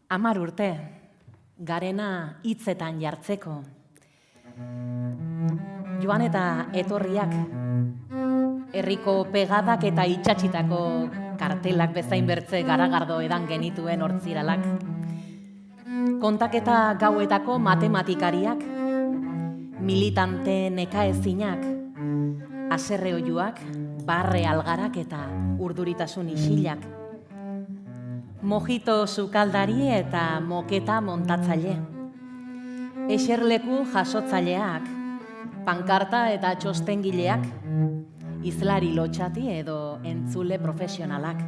10 urte, garena hitzetan jartzeko. Joan eta etorriak, herriko pegadak eta itxatxitako kartelak bezain bertze garagardo edan genituen hortziralak. Kontaketa gauetako matematikariak, militante nekaezinak, haserre oiuak, barre algarak eta urduritasun isilak. Mojito sukaldari eta moketa montatzaile. Eserleku jasotzaileak, pankarta eta txostengileak, izlari lotxati edo entzule profesionalak,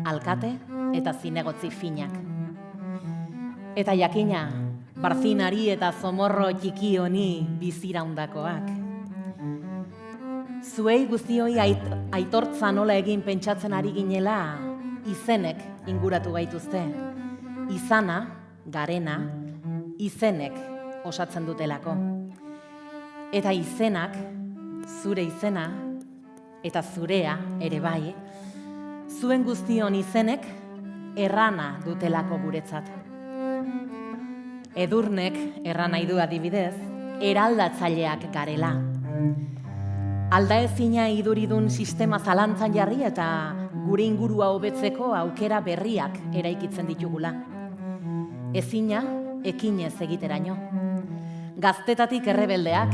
alkate eta zinegotzi finak. Eta jakina, barzinari eta zomorro txiki honi biziraundakoak. Zuei guztioi aitortza nola egin pentsatzen ari ginela, izenek inguratu gaituzte. Izana, garena, izenek osatzen dutelako. Eta izenak, zure izena, eta zurea ere bai, zuen guztion izenek errana dutelako guretzat. Edurnek erran nahi du adibidez, eraldatzaileak garela. Aldaezina iduridun sistema zalantzan jarri eta gure ingurua hobetzeko aukera berriak eraikitzen ditugula. Ezina, ekinez egiteraino. Gaztetatik errebeldeak,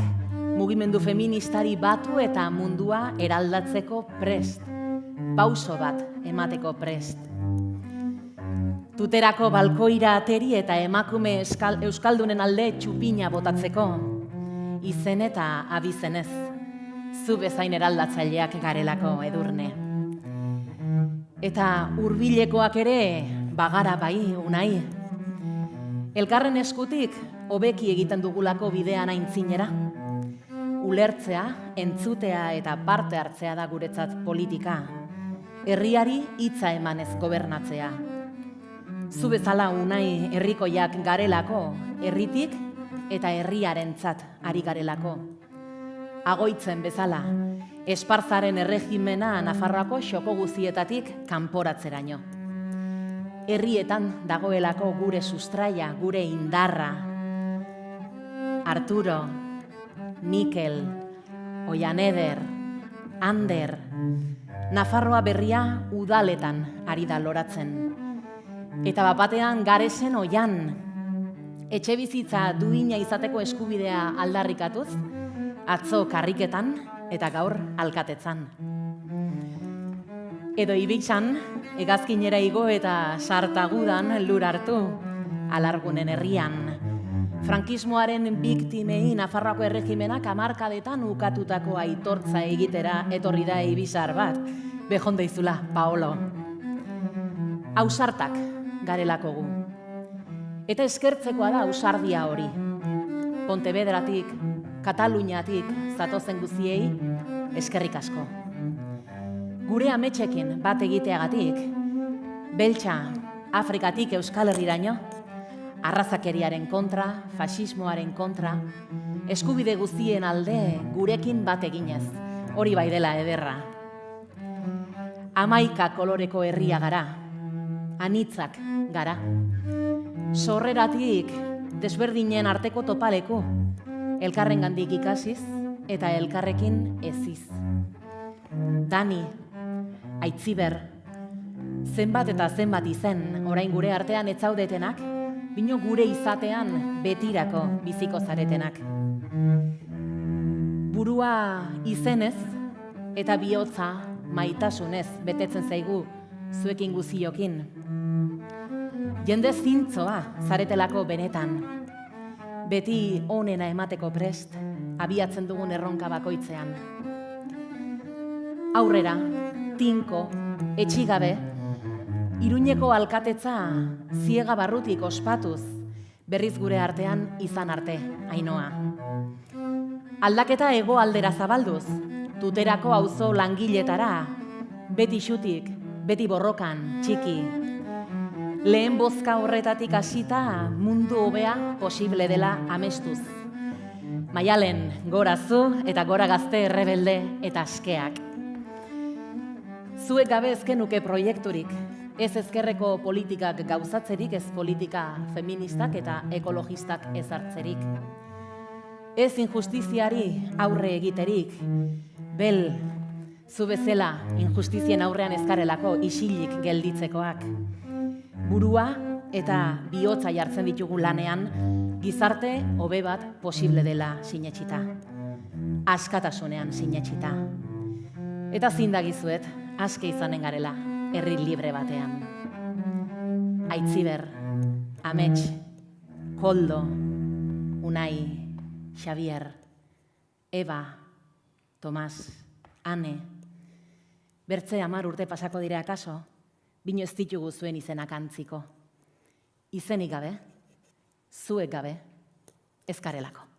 mugimendu feministari batu eta mundua eraldatzeko prest. Pauso bat emateko prest. Tuterako balkoira ateri eta emakume euskaldunen alde txupina botatzeko. Izen eta abizenez. Zu bezain eraldatzaileak garelako, Edurne. Eta hurbilekoak ere bagara bai, Unai. Elkarren eskutik hobeki egiten dugulako bidean aintzinera. Ulertzea, entzutea eta parte hartzea da guretzat politika. Herriari hitza emanez gobernatzea. Zu bezala, Unai, herrikoiak garelako, herritik eta herriarentzat ari garelako. Agoitzen bezala, Esparzaren erregimena Nafarroako xoko guzietatik kanporatzeraino. Herrietan dagoelako gure sustraia, gure indarra. Arturo, Mikel, Oianeder, Ander, Nafarroa berria udaletan ari da loratzen. Eta bapatean Garesen Oian, etxe bizitza duina izateko eskubidea aldarrikatuz, atzo karriketan eta gaur alkatetzan. Edo Ibixan, hegazkinera igo eta sartagudan lur hartu, Alargunen herrian. Frankismoaren biktimei Nafarroako erregimenak hamarkadetan ukatutako aitortza egitera etorri da Ibixar bat, bejondeizula, Paolo. Ausartak garelako gu. Eta eskertzekoa da ausardia hori. Pontevedratik, Kataluniatik zatozen guziei eskerrik asko. Gure ametsekin bat egiteagatik, Beltxa, Afrikatik Euskal Herriraino, arrazakeriaren kontra, faxismoaren kontra, eskubide guztien alde gurekin bat eginez, hori bai dela ederra. 11 koloreko herria gara, anitzak gara. Sorreratik desberdinen arteko topaleku, elkarrengandik ikasiz eta elkarrekin eziz. Dani, Aitziber, zenbat eta zenbat izen orain gure artean ez zaudetenak, bino gure izatean betirako biziko zaretenak. Burua izenez eta bihotza maitasunez betetzen zaigu zuekin guziokin. Jende zintzoa zaretelako benetan. Beti onena emateko prest, abiatzen dugun erronka bakoitzean. Aurrera, tinko, etxigabe, Iruñeko alkatetza ziega barrutik ospatuz, berriz gure artean izan arte, Ainoa. Aldaketa hegoaldera zabalduz, Tuterako auzo langiletara, beti xutik, beti borrokan, txiki. Lehen bozka horretatik hasita mundu hobea posible dela amestuz. Maialen, gora zu eta gora gazte errebelde eta askeak. Zuek gabe ezkenuke proiekturik, Ez ezkerreko politikak gauzatzerik, ez politika feministak eta ekologistak ezartzerik. Ez injustiziari aurre egiterik, bel, zu bezala injustizien aurrean ezkarelako isilik gelditzekoak. Burua eta bihotza jartzen ditugu lanean, gizarte hobe bat posible dela sinetsita. Askatasunean sinetsita. Eta zindagizuet, aske izanen garela, herri libre batean. Aitziber, Amets, Koldo, Unai, Xavier, Eba, Tomas, Ane. Bertze 10 urte pasako dira akaso, bino ez ditugu zuen izenak antziko. Izenik gabe, zuek gabe, ezkarelako.